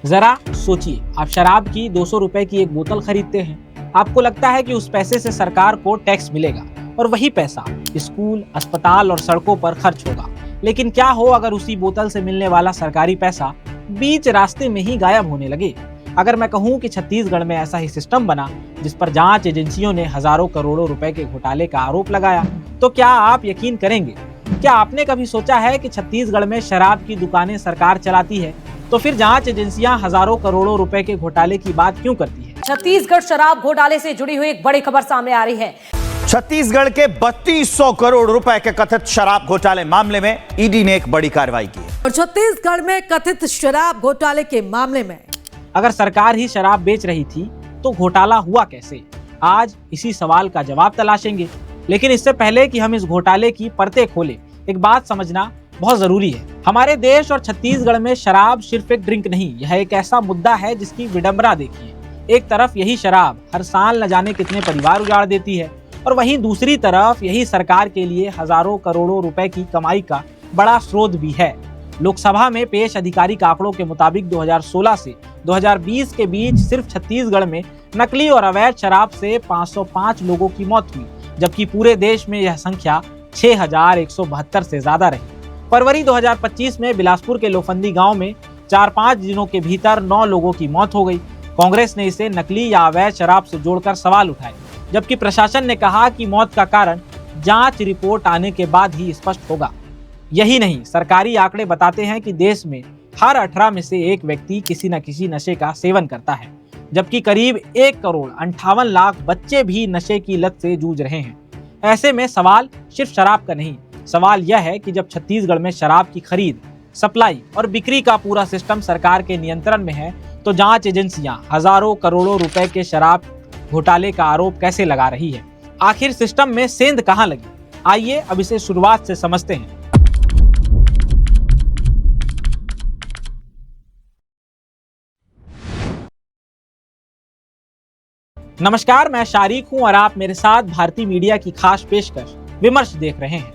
जरा सोचिए, आप शराब की 200 रुपए की एक बोतल खरीदते हैं। आपको लगता है कि उस पैसे से सरकार को टैक्स मिलेगा और वही पैसा स्कूल, अस्पताल और सड़कों पर खर्च होगा। लेकिन क्या हो अगर उसी बोतल से मिलने वाला सरकारी पैसा बीच रास्ते में ही गायब होने लगे? अगर मैं कहूं कि छत्तीसगढ़ में ऐसा ही सिस्टम बना जिस पर जांच एजेंसियों ने हजारों करोड़ों रुपए के घोटाले का आरोप लगाया, तो क्या आप यकीन करेंगे? क्या आपने कभी सोचा है कि छत्तीसगढ़ में शराब की दुकानें सरकार चलाती है, तो फिर जांच एजेंसियां हजारों करोड़ों रुपए के घोटाले की बात क्यों करती है? छत्तीसगढ़ शराब घोटाले से जुड़ी हुई एक बड़ी खबर सामने आ रही है। छत्तीसगढ़ के 3200 करोड़ रुपए के कथित शराब घोटाले मामले में ईडी ने एक बड़ी कार्रवाई की है। और छत्तीसगढ़ में कथित शराब घोटाले के मामले में अगर सरकार ही शराब बेच रही थी तो घोटाला हुआ कैसे? आज इसी सवाल का जवाब तलाशेंगे। लेकिन इससे पहले कि हम इस घोटाले की परतें खोलें, एक बात समझना बहुत जरूरी है। हमारे देश और छत्तीसगढ़ में शराब सिर्फ एक ड्रिंक नहीं, यह एक ऐसा मुद्दा है जिसकी विडंबना देखिए। एक तरफ यही शराब हर साल न जाने कितने परिवार उजाड़ देती है, और वहीं दूसरी तरफ यही सरकार के लिए हजारों करोड़ों रुपए की कमाई का बड़ा स्रोत भी है। लोकसभा में पेश आधिकारिक आंकड़ों के मुताबिक 2016 से 2020 के बीच सिर्फ छत्तीसगढ़ में नकली और अवैध शराब से 505 लोगों की मौत हुई, जबकि पूरे देश में यह संख्या 6172 से ज्यादा रही। फरवरी 2025 में बिलासपुर के लोफंदी गांव में 4-5 दिनों के भीतर 9 लोगों की मौत हो गई। कांग्रेस ने इसे नकली या अवैध शराब से जोड़कर सवाल उठाए, जबकि प्रशासन ने कहा कि मौत का कारण जांच रिपोर्ट आने के बाद ही स्पष्ट होगा। यही नहीं, सरकारी आंकड़े बताते हैं कि देश में हर 18 में से एक व्यक्ति किसी न किसी नशे का सेवन करता है, जबकि करीब 1,58,00,000 बच्चे भी नशे की लत से जूझ रहे हैं। ऐसे में सवाल सिर्फ शराब का नहीं, सवाल यह है कि जब छत्तीसगढ़ में शराब की खरीद, सप्लाई और बिक्री का पूरा सिस्टम सरकार के नियंत्रण में है, तो जांच एजेंसियां हजारों करोड़ों रुपए के शराब घोटाले का आरोप कैसे लगा रही है? आखिर सिस्टम में सेंध कहां लगी? आइए अब इसे शुरुआत से समझते हैं। नमस्कार, मैं शारिक हूं और आप मेरे साथ भारतीय मीडिया की खास पेशकश विमर्श देख रहे हैं।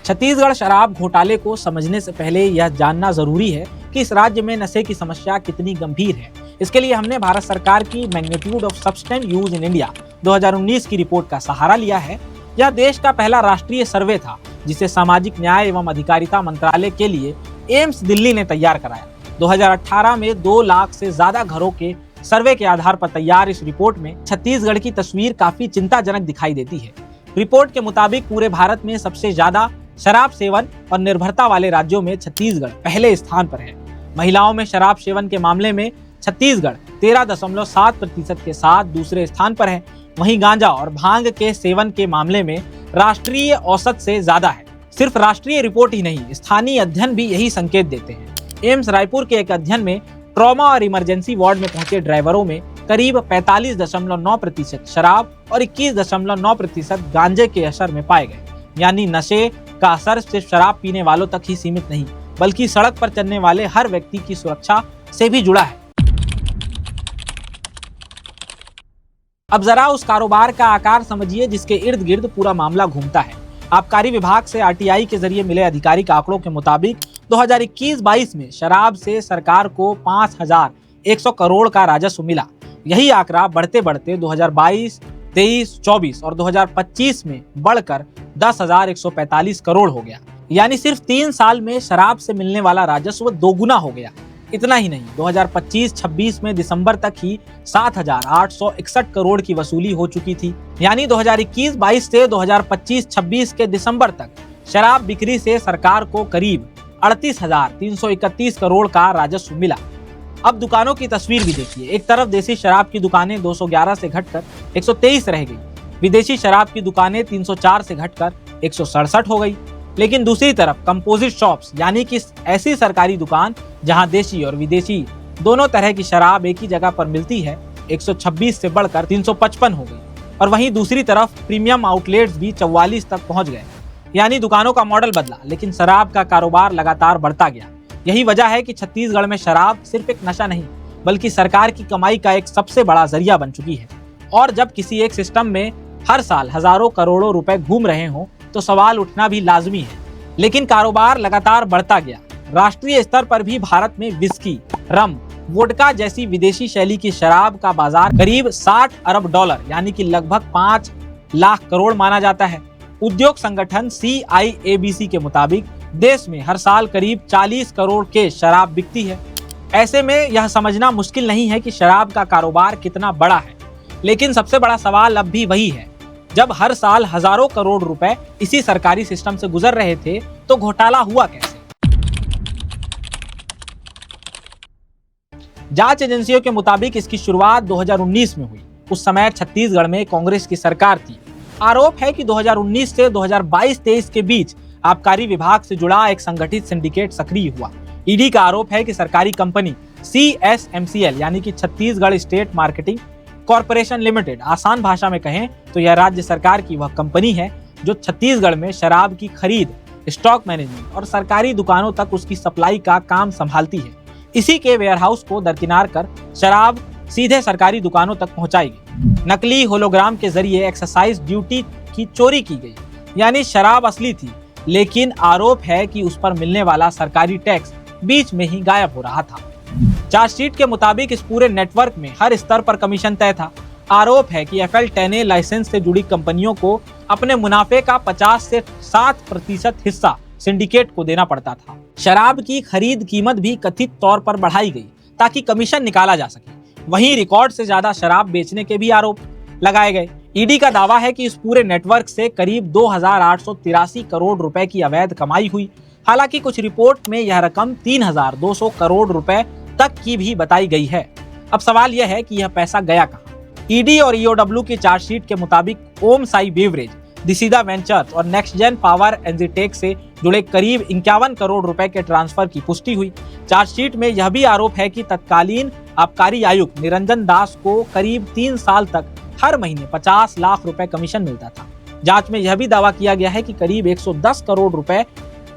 छत्तीसगढ़ शराब घोटाले को समझने से पहले यह जानना जरूरी है कि इस राज्य में नशे की समस्या कितनी गंभीर है। इसके लिए हमने भारत सरकार की magnitude of substance use in India 2019 की रिपोर्ट का सहारा लिया है। यह देश का पहला राष्ट्रीय सर्वे था जिसे सामाजिक न्याय एवं अधिकारिता मंत्रालय के लिए एम्स दिल्ली ने तैयार कराया। 2018 में 2 लाख से ज्यादा घरों के सर्वे के आधार पर तैयार इस रिपोर्ट में छत्तीसगढ़ की तस्वीर काफी चिंताजनक दिखाई देती है। रिपोर्ट के मुताबिक पूरे भारत में सबसे ज्यादा शराब सेवन और निर्भरता वाले राज्यों में छत्तीसगढ़ पहले स्थान पर है। महिलाओं में शराब सेवन के मामले में छत्तीसगढ़ 13.7% के साथ दूसरे स्थान पर है। वहीं गांजा और भांग के सेवन के मामले में राष्ट्रीय औसत से ज्यादा है। सिर्फ राष्ट्रीय रिपोर्ट ही नहीं, स्थानीय अध्ययन भी यही संकेत देते हैं। एम्स रायपुर के एक अध्ययन में ट्रॉमा और इमरजेंसी वार्ड में पहुंचे ड्राइवरों में करीब 45.9% शराब और 21.9% गांजे के असर में पाए गए। यानी नशे का असर सिर्फ शराब पीने वालों तक ही सीमित नहीं, बल्कि सड़क पर चलने वाले हर व्यक्ति की सुरक्षा से भी जुड़ा है। अब जरा उस कारोबार का आकार समझिए जिसके इर्द गिर्द पूरा मामला घूमता है। आबकारी विभाग से आरटीआई के जरिए मिले आधिकारिक आंकड़ों के मुताबिक 2021-22 में शराब से सरकार को 5,100 करोड़ का राजस्व मिला। यही आंकड़ा बढ़ते बढ़ते 2022, 23, 24 और 2025 में बढ़कर 10,145 करोड़ हो गया। यानी सिर्फ 3 साल में शराब से मिलने वाला राजस्व दोगुना हो गया। इतना ही नहीं, 2025-26 में दिसंबर तक ही 7,861 करोड़ की वसूली हो चुकी थी। यानी 2021-22 से 2025-26 के दिसंबर तक शराब बिक्री से सरकार को करीब 38,331 करोड़ का राजस्व मिला। अब दुकानों की तस्वीर भी देखिए। एक तरफ देसी शराब की दुकानें 211 से घटकर 123 रह गई, विदेशी शराब की दुकानें 304 से घटकर 167 हो गई। लेकिन दूसरी तरफ कंपोजिट शॉप्स यानी कि ऐसी सरकारी दुकान जहां देशी और विदेशी दोनों तरह की शराब एक ही जगह पर मिलती है, 126 से बढ़कर 355 हो गई। और वहीं दूसरी तरफ प्रीमियम आउटलेट्स भी 44 तक पहुंच गए। यानी दुकानों का मॉडल बदला, लेकिन शराब का कारोबार लगातार बढ़ता गया। यही वजह है कि छत्तीसगढ़ में शराब सिर्फ एक नशा नहीं, बल्कि सरकार की कमाई का एक सबसे बड़ा जरिया बन चुकी है। और जब किसी एक सिस्टम में हर साल हजारों करोड़ों रुपए घूम रहे हों, तो सवाल उठना भी लाजमी है, लेकिन कारोबार लगातार बढ़ता गया। राष्ट्रीय स्तर पर भी भारत में विस्की, रम, वोडका जैसी विदेशी शैली की शराब का बाजार करीब 60 अरब डॉलर यानी कि लगभग 5 लाख करोड़ माना जाता है। उद्योग संगठन CIABC के मुताबिक देश में हर साल करीब 40 करोड़ के शराब बिकती है। ऐसे में यह समझना मुश्किल नहीं है कि शराब का कारोबार कितना बड़ा है। लेकिन सबसे बड़ा सवाल अब भी वही है, जब हर साल हजारों करोड़ रुपए इसी सरकारी सिस्टम से गुजर रहे थे तो घोटाला हुआ कैसे? जांच एजेंसियों के मुताबिक इसकी शुरुआत 2019 में हुई। उस समय छत्तीसगढ़ में कांग्रेस की सरकार थी। आरोप है कि 2019 से 2022-23 के बीच आबकारी विभाग से जुड़ा एक संगठित सिंडिकेट सक्रिय हुआ। ईडी का आरोप है कि सरकारी कंपनी CSMCL यानी कि Chhattisgarh state marketing corporation limited, आसान भाषा में कहें तो यह राज्य सरकार की वह कंपनी है जो छत्तीसगढ़ में शराब की खरीद, स्टॉक मैनेजमेंट और सरकारी दुकानों तक उसकी सप्लाई का काम संभालती है। इसी के वेयरहाउस को दरकिनार कर शराब सीधे सरकारी दुकानों तक पहुंचाएगी। नकली होलोग्राम के जरिए एक्साइज ड्यूटी की चोरी की गई, यानी शराब असली थी, लेकिन आरोप है कि उस पर मिलने वाला सरकारी टैक्स बीच में ही गायब हो रहा था। चार्जशीट के मुताबिक इस पूरे नेटवर्क में हर स्तर पर कमीशन तय था। आरोप है कि FL10A लाइसेंस से जुड़ी कंपनियों को अपने मुनाफे का 50 से 60% हिस्सा सिंडिकेट को देना पड़ता था। शराब की खरीद कीमत भी कथित तौर पर बढ़ाई गई ताकि कमीशन निकाला जा सके। वहीं रिकॉर्ड से ज्यादा शराब बेचने के भी आरोप लगाए गए। ईडी का दावा है कि इस पूरे नेटवर्क से करीब 2883 करोड़ रुपए की अवैध कमाई हुई। हालांकि कुछ रिपोर्ट में यह रकम 3200 करोड़ रुपए तक की भी बताई गई है। अब सवाल यह है कि यह पैसा गया कहां? ईडी और EOW की चार्जशीट के मुताबिक ओम साई बेवरेज, दिसीदा वेंचर्स और नेक्स्ट जेन पावर एनर्जीटेक से जुड़े करीब 51 करोड़ रुपए के ट्रांसफर की पुष्टि हुई। चार्जशीट में यह भी आरोप है कि तत्कालीन आबकारी आयुक्त निरंजन दास को करीब 3 साल तक हर महीने 50 लाख रुपए कमीशन मिलता था। जांच में यह भी दावा किया गया है कि करीब 110 करोड़ रुपए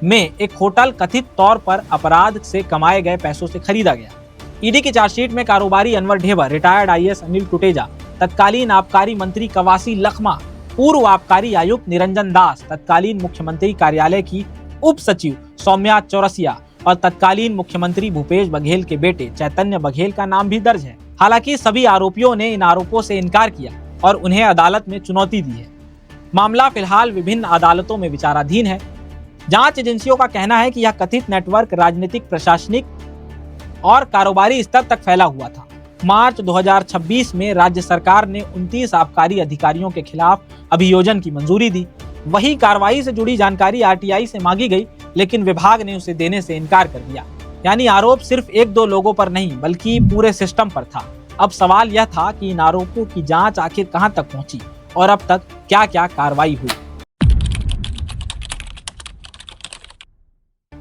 में एक होटल कथित तौर पर अपराध से कमाए गए पैसों से खरीदा गया। ईडी की चार्जशीट में कारोबारी अनवर ढेबर, रिटायर्ड IAS अनिल टुटेजा, तत्कालीन आबकारी मंत्री कवासी लखमा, पूर्व आबकारी आयुक्त निरंजन दास, तत्कालीन मुख्यमंत्री कार्यालय की उप सचिव सौम्या चौरसिया और तत्कालीन मुख्यमंत्री भूपेश बघेल के बेटे चैतन्य बघेल का नाम भी दर्ज है। हालांकि सभी आरोपियों ने इन आरोपों से इनकार किया और उन्हें अदालत में चुनौती दी है। मामला फिलहाल विभिन्न अदालतों में विचाराधीन है। जांच एजेंसियों का कहना है कि यह कथित नेटवर्क राजनीतिक, प्रशासनिक और कारोबारी स्तर तक फैला हुआ था। मार्च 2026 में राज्य सरकार ने 29 आबकारी अधिकारियों के खिलाफ अभियोजन की मंजूरी दी। वही कार्रवाई से जुड़ी जानकारी RTI से मांगी गई, लेकिन विभाग ने उसे देने से इनकार कर दिया। यानी आरोप सिर्फ 1-2 लोगों पर नहीं बल्कि पूरे सिस्टम पर था। अब सवाल यह था कि इन आरोपों की जांच आखिर कहां तक पहुंची और अब तक क्या क्या कार्रवाई हुई।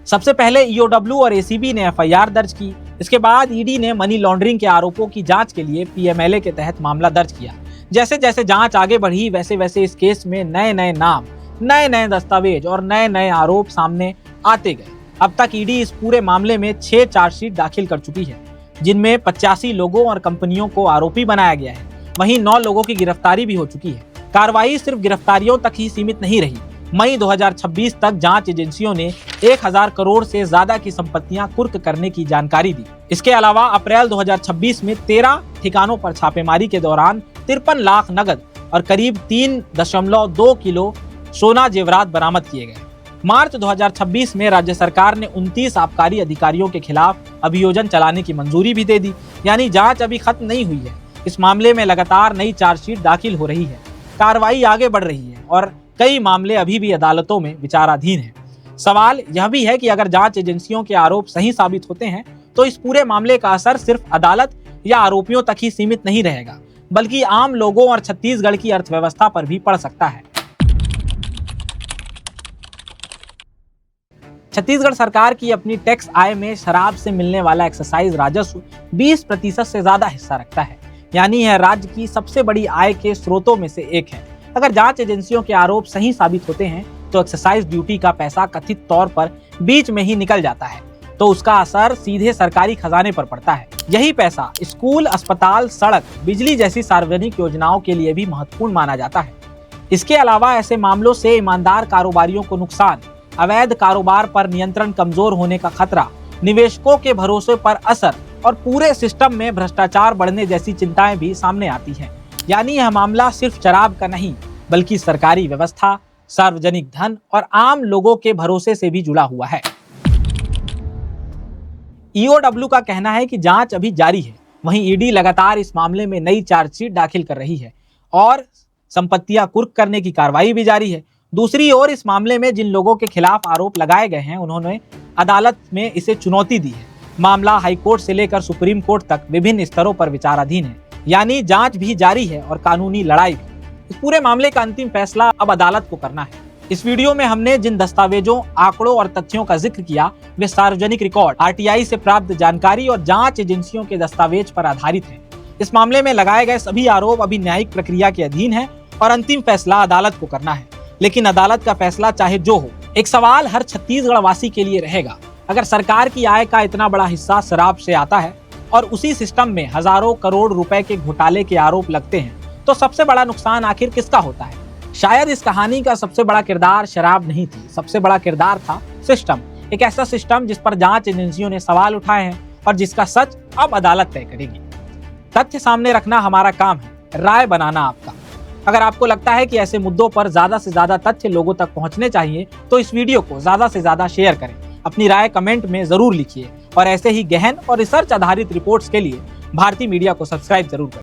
सबसे पहले EOW और ACB ने FIR दर्ज की। इसके बाद ईडी ने मनी लॉन्ड्रिंग के आरोपों की जांच के लिए PMLA के तहत मामला दर्ज किया। जैसे जैसे जांच आगे बढ़ी वैसे वैसे इस केस में नए नए नाम, नए नए दस्तावेज और नए नए आरोप सामने आते गए। अब तक ईडी इस पूरे मामले में 6 चार्जशीट दाखिल कर चुकी है, जिनमें 85 लोगों और कंपनियों को आरोपी बनाया गया है। वहीं 9 लोगों की गिरफ्तारी भी हो चुकी है। कार्रवाई सिर्फ गिरफ्तारियों तक ही सीमित नहीं रही। मई 2026 तक जांच एजेंसियों ने 1000 करोड़ से ज्यादा की संपत्तियां कुर्क करने की जानकारी दी। इसके अलावा अप्रैल 2026 में 13 ठिकानों पर छापेमारी के दौरान 53 लाख नगद और करीब 3.2 किलो सोना जेवरात बरामद किए गए। मार्च 2026 में राज्य सरकार ने 29 आबकारी अधिकारियों के खिलाफ अभियोजन चलाने की मंजूरी भी दे दी। यानी जांच अभी खत्म नहीं हुई है। इस मामले में लगातार नई चार्जशीट दाखिल हो रही है, कार्रवाई आगे बढ़ रही है और कई मामले अभी भी अदालतों में विचाराधीन हैं। सवाल यह भी है कि अगर जांच एजेंसियों के आरोप सही साबित होते हैं तो इस पूरे मामले का असर सिर्फ अदालत या आरोपियों तक ही सीमित नहीं रहेगा, बल्कि आम लोगों और छत्तीसगढ़ की अर्थव्यवस्था पर भी पड़ सकता है। छत्तीसगढ़ सरकार की अपनी टैक्स आय में शराब से मिलने वाला एक्साइज राजस्व 20% से ज्यादा हिस्सा रखता है। यानी यह राज्य की सबसे बड़ी आय के स्रोतों में से एक है। अगर जांच एजेंसियों के आरोप सही साबित होते हैं तो एक्साइज ड्यूटी का पैसा कथित तौर पर बीच में ही निकल जाता है, तो उसका असर सीधे सरकारी खजाने पर पड़ता है। यही पैसा स्कूल, अस्पताल, सड़क, बिजली जैसी सार्वजनिक योजनाओं के लिए भी महत्वपूर्ण माना जाता है। इसके अलावा ऐसे मामलों से ईमानदार कारोबारियों को नुकसान, अवैध कारोबार पर नियंत्रण कमजोर होने का खतरा, निवेशकों के भरोसे पर असर और पूरे सिस्टम में भ्रष्टाचार बढ़ने जैसी चिंताएं भी सामने आती हैं। यानी यह मामला सिर्फ शराब का नहीं, बल्कि सरकारी व्यवस्था, सार्वजनिक धन और आम लोगों के भरोसे से भी जुड़ा हुआ है। ईओडब्ल्यू का कहना है कि जांच अभी जारी है। वहीं ईडी लगातार इस मामले में नई चार्जशीट दाखिल कर रही है और संपत्तियां कुर्क करने की कार्रवाई भी जारी है। दूसरी ओर इस मामले में जिन लोगों के खिलाफ आरोप लगाए गए हैं, उन्होंने अदालत में इसे चुनौती दी है। मामला हाईकोर्ट से लेकर सुप्रीम कोर्ट तक विभिन्न स्तरों पर विचाराधीन है। यानी जांच भी जारी है और कानूनी लड़ाई भी। इस पूरे मामले का अंतिम फैसला अब अदालत को करना है। इस वीडियो में हमने जिन दस्तावेजों, आंकड़ों और तथ्यों का जिक्र किया, वे सार्वजनिक रिकॉर्ड, आरटीआई से प्राप्त जानकारी और जांच एजेंसियों के दस्तावेज पर आधारित हैं। इस मामले में लगाए गए सभी आरोप अभी न्यायिक प्रक्रिया के अधीन है और अंतिम फैसला अदालत को करना है। लेकिन अदालत का फैसला चाहे जो हो, एक सवाल हर छत्तीसगढ़ वासी के लिए रहेगा। अगर सरकार की आय का इतना बड़ा हिस्सा शराब से आता है और उसी सिस्टम में हजारों करोड़ रुपए के घोटाले के आरोप लगते हैं, तो सबसे बड़ा नुकसान आखिर किसका होता है? शायद इस कहानी का सबसे बड़ा किरदार शराब नहीं थी, सबसे बड़ा किरदार था सिस्टम। एक ऐसा सिस्टम जिस पर जांच एजेंसियों ने सवाल उठाए हैं और जिसका सच अब अदालत तय करेगी। तथ्य सामने रखना हमारा काम है, राय बनाना आपका। अगर आपको लगता है कि ऐसे मुद्दों पर ज्यादा से ज्यादा तथ्य लोगों तक पहुंचने चाहिए, तो इस वीडियो को ज्यादा से ज्यादा शेयर करें। अपनी राय कमेंट में जरूर लिखिए और ऐसे ही गहन और रिसर्च आधारित रिपोर्ट्स के लिए भारती मीडिया को सब्सक्राइब जरूर करें।